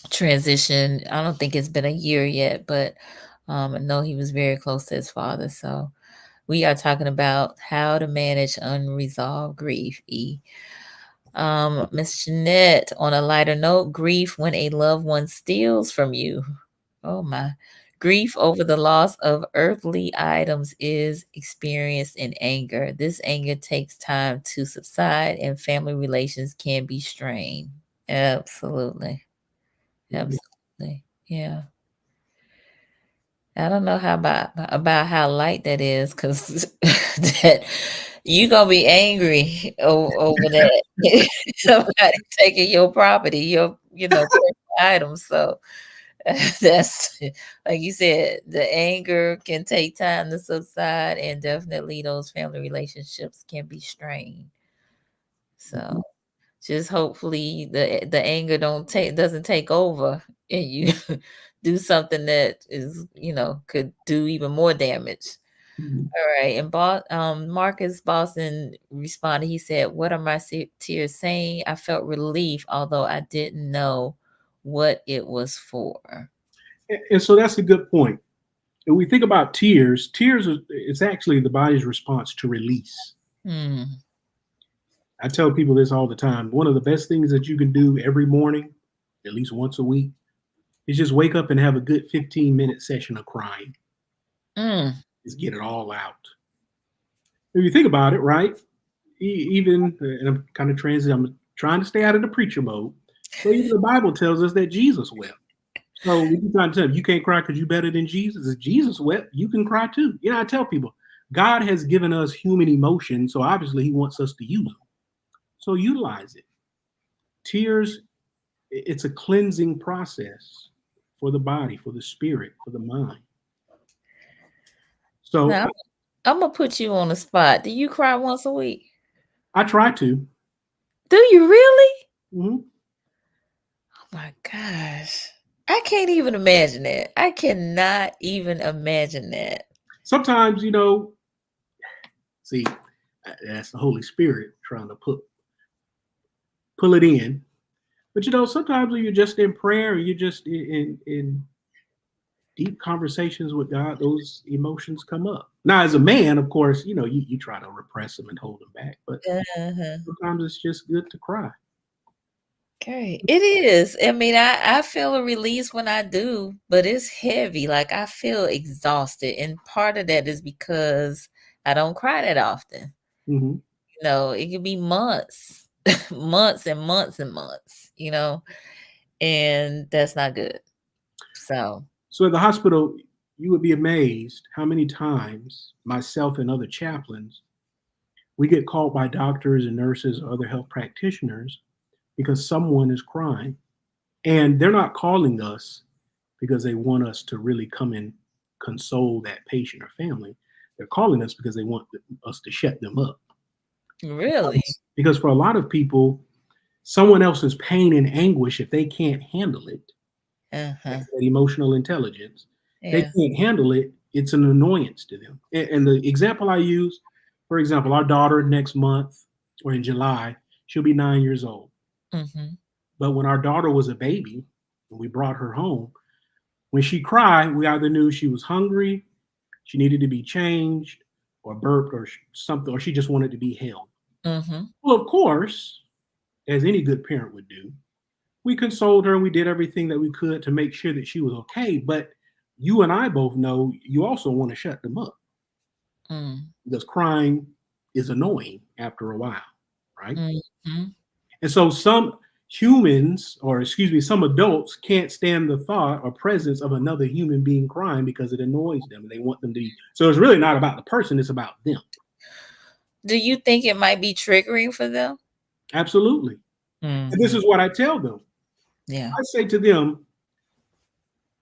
transitioned. I don't think it's been a year yet, but I know he was very close to his father. So we are talking about how to manage unresolved grief. Miss Jeanette, on a lighter note, grief when a loved one steals from you. Oh my. Grief over the loss of earthly items is experienced in anger. This anger takes time to subside and family relations can be strained. Absolutely. Absolutely. Yeah. I don't know how about how light that is, because that you gonna be angry over that. Somebody taking your property, personal items. So that's like you said, the anger can take time to subside, and definitely those family relationships can be strained. Mm-hmm. So just hopefully the anger doesn't take over and you do something that is, could do even more damage. Mm-hmm. All right. And Marcus Boston responded. He said, what are my tears saying? I felt relief, although I didn't know what it was for. And so that's a good point. And we think about tears. It's actually the body's response to release. Hmm. I tell people this all the time. One of the best things that you can do every morning, at least once a week, is just wake up and have a good 15-minute session of crying. Mm. Just get it all out. If you think about it, right? Even, and I'm kind of I'm trying to stay out of the preacher mode, but even the Bible tells us that Jesus wept. So we keep trying to tell you can't cry because you're better than Jesus. If Jesus wept, you can cry too. I tell people, God has given us human emotion, so obviously he wants us to use them. So utilize it. Tears, it's a cleansing process for the body, for the spirit, for the mind. So Now, I'm gonna put you on the spot. Do you cry once a week? I try to. Do you really? Mm-hmm. Oh my gosh. I can't even imagine that. I cannot even imagine that. Sometimes, see, That's the Holy Spirit trying to pull it in. But sometimes when you're just in prayer, or you're just in deep conversations with God, those emotions come up. Now, as a man, of course, you try to repress them and hold them back. But Uh-huh. sometimes it's just good to cry. Okay, it is. I mean, I feel a release when I do, but it's heavy. Like I feel exhausted, and part of that is because I don't cry that often. Mm-hmm. It can be months, months and months and months. And that's not good. So at the hospital, you would be amazed how many times myself and other chaplains, we get called by doctors and nurses or other health practitioners because someone is crying. And they're not calling us because they want us to really come and console that patient or family. They're calling us because they want us to shut them up. Really, Because for a lot of people, someone else's pain and anguish, if they can't handle it, uh-huh, that emotional intelligence, they yeah, can't handle it. It's an annoyance to them. And the example I use, for example, our daughter next month or in July, she'll be 9 years old. mm-hmm, But when our daughter was a baby and we brought her home, when she cried, we either knew she was hungry, she needed to be changed, or burped, or something, or she just wanted to be held. mm-hmm, Well, of course, as any good parent would do, we consoled her and we did everything that we could to make sure that she was okay. But you and I both know you also want to shut them up mm, because crying is annoying after a while, right? mm-hmm. And so some humans, or excuse me, some adults can't stand the thought or presence of another human being crying because it annoys them and they want them to be. So it's really not about the person, it's about them. Do you think it might be triggering for them? Absolutely. And this Mm-hmm. is what I tell them. Yeah. I say to them,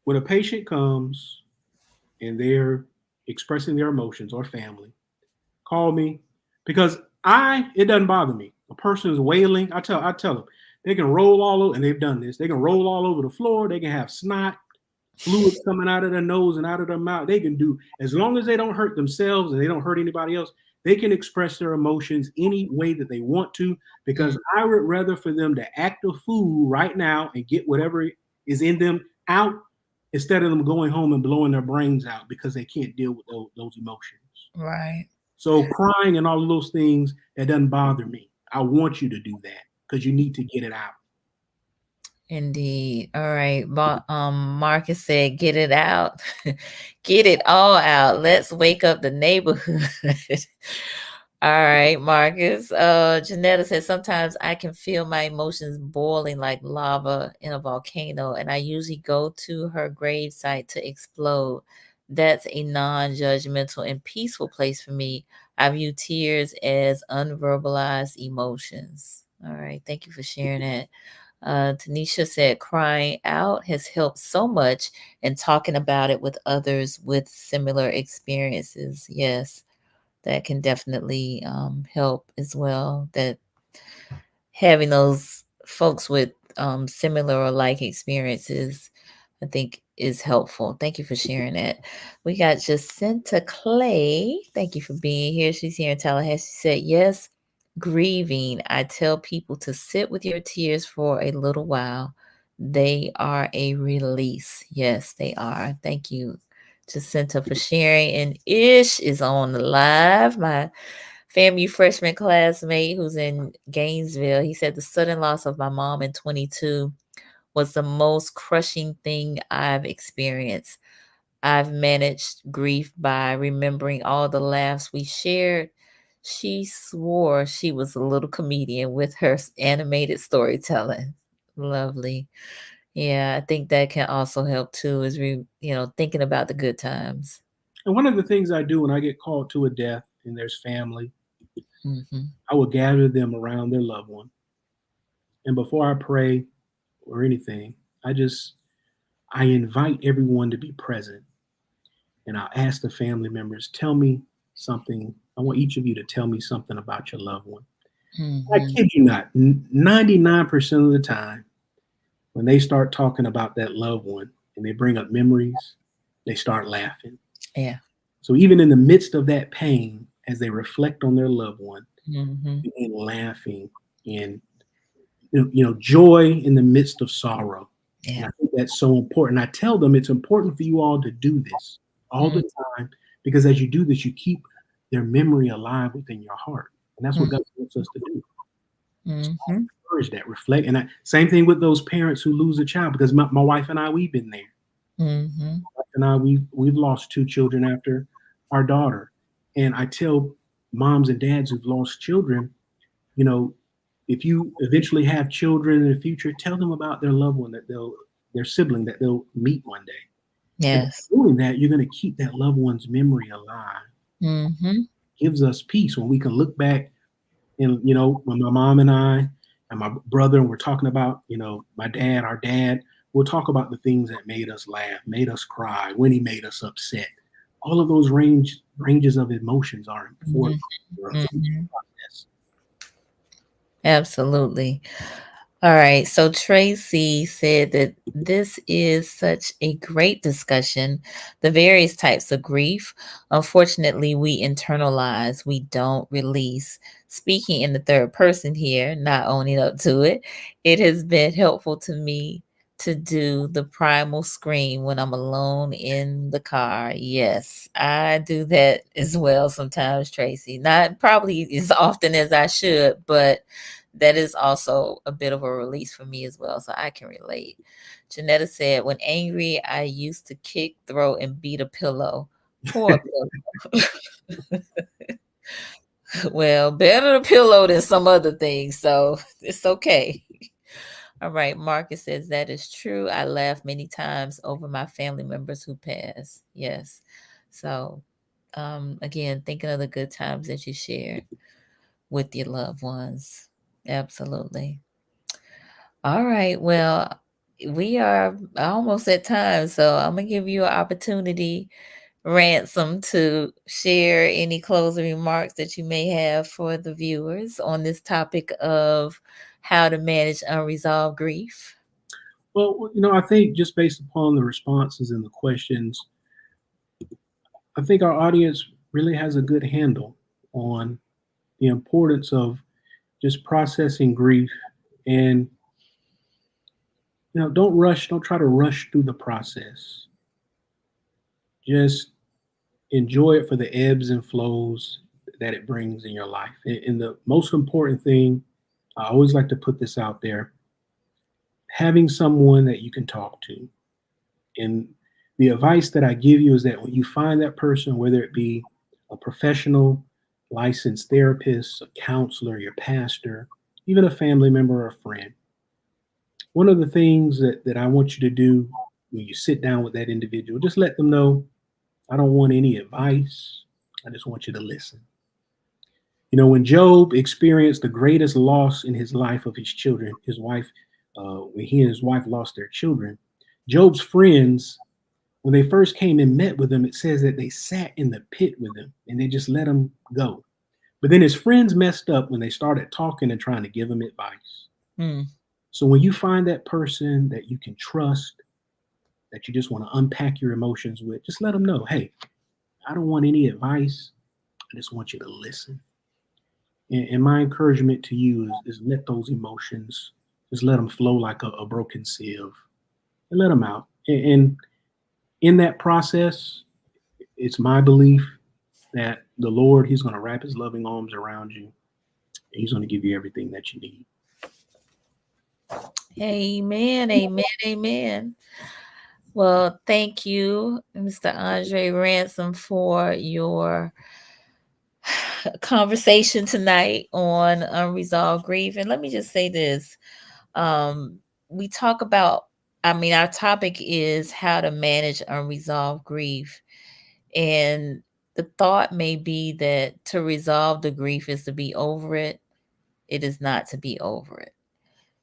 when a patient comes and they're expressing their emotions or family, call me because it doesn't bother me. A person is wailing. I tell them they can roll all over, and they've done this. They can roll all over the floor. They can have snot, fluids coming out of their nose and out of their mouth. They can do, as long as they don't hurt themselves and they don't hurt anybody else, they can express their emotions any way that they want to, because I would rather for them to act a fool right now and get whatever is in them out instead of them going home and blowing their brains out because they can't deal with those emotions. Right. So crying and all of those things, that doesn't bother me. I want you to do that because you need to get it out. Indeed. All right. Marcus said, get it out. Get it all out. Let's wake up the neighborhood. All right, Marcus. Janetta said, sometimes I can feel my emotions boiling like lava in a volcano, and I usually go to her gravesite to explode. That's a non-judgmental and peaceful place for me. I view tears as unverbalized emotions. All right. Thank you for sharing that. Tanisha said, crying out has helped so much and talking about it with others with similar experiences. Yes, that can definitely help as well. That having those folks with similar or like experiences, I think, is helpful. Thank you for sharing that. We got Jacinta Clay. Thank you for being here. She's here in Tallahassee. She said, yes, grieving. I tell people to sit with your tears for a little while. They are a release. Yes, they are. Thank you, Jacinta, for sharing. And Ish is on the live. My FAMU freshman classmate who's in Gainesville. He said the sudden loss of my mom in 22 was the most crushing thing I've experienced. I've managed grief by remembering all the laughs we shared. She swore she was a little comedian with her animated storytelling. Lovely. Yeah, I think that can also help too, is thinking about the good times. And one of the things I do when I get called to a death and there's family, Mm-hmm. I will gather them around their loved one. And before I pray or anything, I invite everyone to be present. And I'll ask the family members, tell me something. I want each of you to tell me something about your loved one. I Mm-hmm. kid you not, 99% of the time, when they start talking about that loved one and they bring up memories, they start laughing. Yeah. So even in the midst of that pain, as they reflect on their loved one Mm-hmm. and laughing and joy in the midst of sorrow. And Yeah. I think that's so important. I tell them it's important for you all to do this all the time, because as you do this, you keep their memory alive within your heart. And that's what God wants us to do. So Mm-hmm. encourage that, reflect. And same thing with those parents who lose a child, because my wife and I, we've been there. Mm-hmm. My wife and I, we've lost 2 children after our daughter. And I tell moms and dads who've lost children, you know, if you eventually have children in the future, tell them about their loved one their sibling that they'll meet one day. And by Yes. doing that, you're going to keep that loved one's memory alive. Mm-hmm. Gives us peace when we can look back and, when my mom and I and my brother, and we're talking about, my dad, our dad, we'll talk about the things that made us laugh, made us cry, when he made us upset. All of those ranges of emotions are important for us to Mm-hmm. process. Absolutely. All right. So Tracy said that this is such a great discussion, the various types of grief. Unfortunately, we internalize, we don't release. Speaking in the third person here, not owning up to it, it has been helpful to me to do the primal scream when I'm alone in the car. Yes, I do that as well sometimes, Tracy. Not probably as often as I should, but that is also a bit of a release for me as well. So I can relate. Janetta said, when angry, I used to kick, throw, and beat a pillow. Poor pillow. Well, better a pillow than some other things. So it's okay. All right. Marcus says, that is true. I laughed many times over my family members who passed. Yes. So, again, thinking of the good times that you shared with your loved ones. Absolutely. All right. Well, we are almost at time, so I'm gonna give you an opportunity, Ransom, to share any closing remarks that you may have for the viewers on this topic of how to manage unresolved grief. Well, I think just based upon the responses and the questions, I think our audience really has a good handle on the importance of just processing grief. And don't try to rush through the process. Just enjoy it for the ebbs and flows that it brings in your life. And the most important thing, I always like to put this out there, having someone that you can talk to. And the advice that I give you is that when you find that person, whether it be a professional, licensed therapist, a counselor, your pastor, even a family member or a friend, one of the things that I want you to do when you sit down with that individual, just let them know, I don't want any advice. I just want you to listen. When Job experienced the greatest loss in his life of his children, his wife, when he and his wife lost their children, Job's friends, when they first came and met with him, it says that they sat in the pit with him and they just let him go. But then his friends messed up when they started talking and trying to give him advice. Hmm. So when you find that person that you can trust, that you just want to unpack your emotions with, just let them know, hey, I don't want any advice. I just want you to listen. And my encouragement to you is let those emotions, just let them flow like a broken sieve and let them out. And in that process, it's my belief that the Lord, He's going to wrap His loving arms around you. And He's going to give you everything that you need. Amen. Amen. Amen. Well, thank you, Mr. Andrae Ransom, for your conversation tonight on unresolved grief. And let me just say this. We talk about, our topic is how to manage unresolved grief. And the thought may be that to resolve the grief is to be over it. It is not to be over it,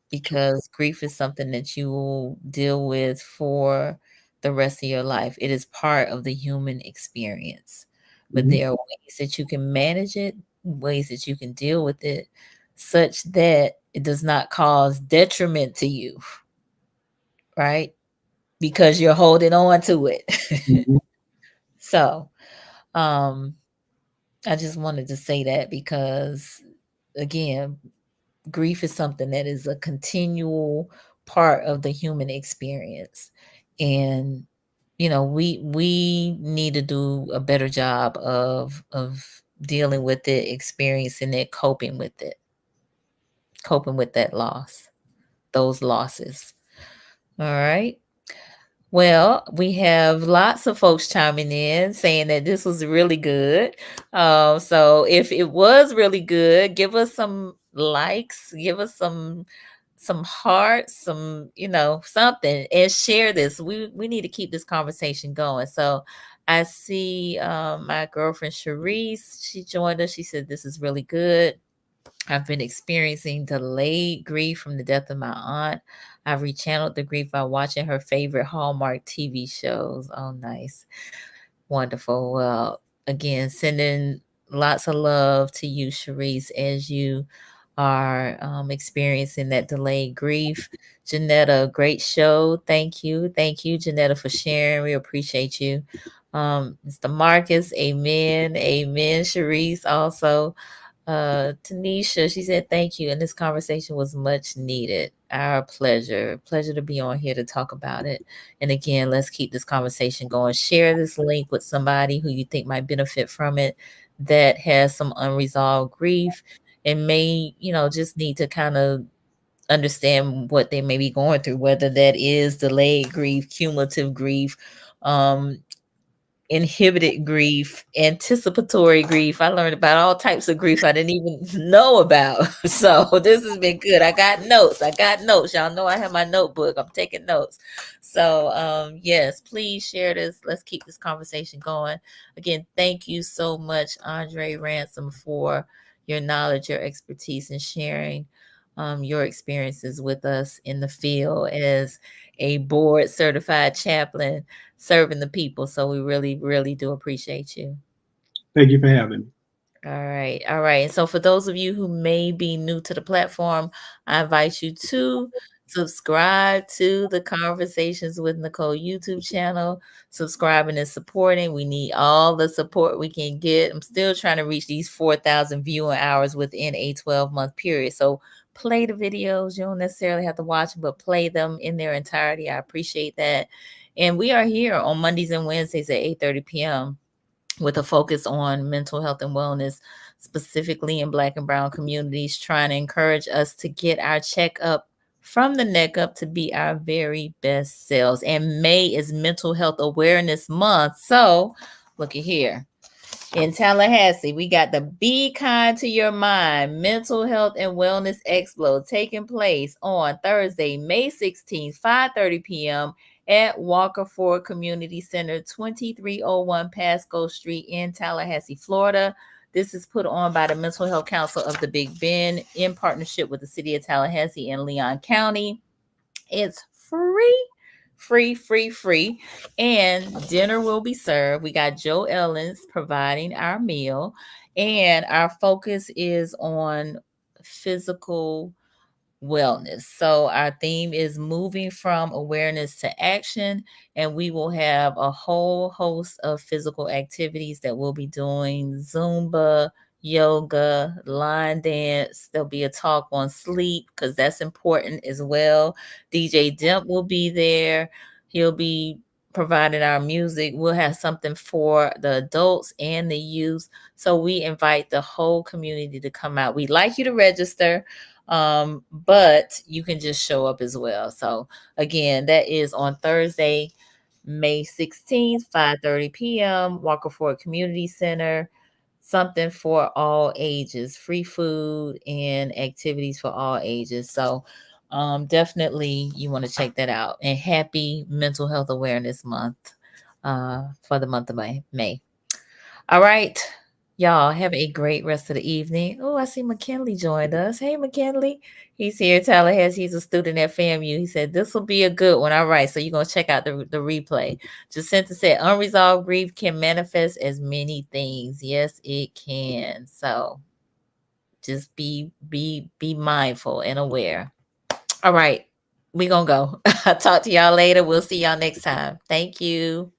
because grief is something that you will deal with for the rest of your life. It is part of the human experience. But Mhm. there are ways that you can manage it, ways that you can deal with it, such that it does not cause detriment to you, right? Because you're holding on to it. Mhm. So, um, I just wanted to say that because, again, grief is something that is a continual part of the human experience. And we need to do a better job of dealing with it, experiencing it, coping with that loss, those losses. All right. Well, we have lots of folks chiming in saying that this was really good. So if it was really good, give us some likes, give us some hearts, some something, and share this. We need to keep this conversation going. So I see my girlfriend Sharice. She joined us. She said this is really good. I've been experiencing delayed grief from the death of my aunt. I've rechanneled the grief by watching her favorite Hallmark TV shows. Oh, nice. Wonderful. Well, again, sending lots of love to you, Sharice, as you are experiencing that delayed grief. Janetta, great show. Thank you. Thank you, Janetta, for sharing. We appreciate you. Mr. Marcus, amen. Amen. Sharice, also. Tanisha, she said thank you, and this conversation was much needed. Our pleasure to be on here to talk about it. And again, let's keep this conversation going. Share this link with somebody who you think might benefit from it, that has some unresolved grief and may just need to kind of understand what they may be going through, whether that is delayed grief, cumulative grief, um inhibited grief, anticipatory grief. I learned about all types of grief I didn't even know about. So this has been good. I got notes. Y'all know I have my notebook. I'm taking notes. So yes, please share this. Let's keep this conversation going. Again, thank you so much, Andrae Ransom, for your knowledge, your expertise, and sharing your experiences with us in the field as a board certified chaplain serving the people. So we really, really do appreciate you. Thank you for having me. All right. All right. And so for those of you who may be new to the platform, I invite you to subscribe to the Conversations with Nicole YouTube channel. Subscribing and supporting. We need all the support we can get. I'm still trying to reach these 4,000 viewing hours within a 12-month period. So play the videos. You don't necessarily have to watch them, but play them in their entirety. I appreciate that. And we are here on Mondays and Wednesdays at 8:30 p.m. with a focus on mental health and wellness, specifically in Black and Brown communities, trying to encourage us to get our checkup from the neck up to be our very best selves. And May is Mental Health Awareness Month. So look at here. In Tallahassee, we got the Be Kind to Your Mind Mental Health and Wellness Expo taking place on Thursday, May 16th, 5:30 p.m. at Walker Ford Community Center, 2301 Pasco Street in Tallahassee, Florida. This is put on by the Mental Health Council of the Big Bend in partnership with the City of Tallahassee and Leon County. It's free, and dinner will be served. We got Joe Ellens providing our meal, and our focus is on physical wellness. So our theme is moving from awareness to action, and we will have a whole host of physical activities that we'll be doing: Zumba, yoga, line dance. There'll be a talk on sleep because that's important as well. DJ Demp will be there. He'll be providing our music. We'll have something for the adults and the youth. So we invite the whole community to come out. We'd like you to register, but you can just show up as well. So again, that is on Thursday, May 16th, 5:30 p.m., Walker Ford Community Center. Something for all ages, free food and activities for all ages. So definitely you want to check that out. And happy Mental Health Awareness Month for the month of May. All right. Y'all have a great rest of the evening. Oh, I see McKinley joined us. Hey, McKinley. He's here at Tallahassee. He's a student at FAMU. He said, this will be a good one. All right. So you're going to check out the replay. Jacinta said, unresolved grief can manifest as many things. Yes, it can. So just be mindful and aware. All right. We're going to go. I'll talk to y'all later. We'll see y'all next time. Thank you.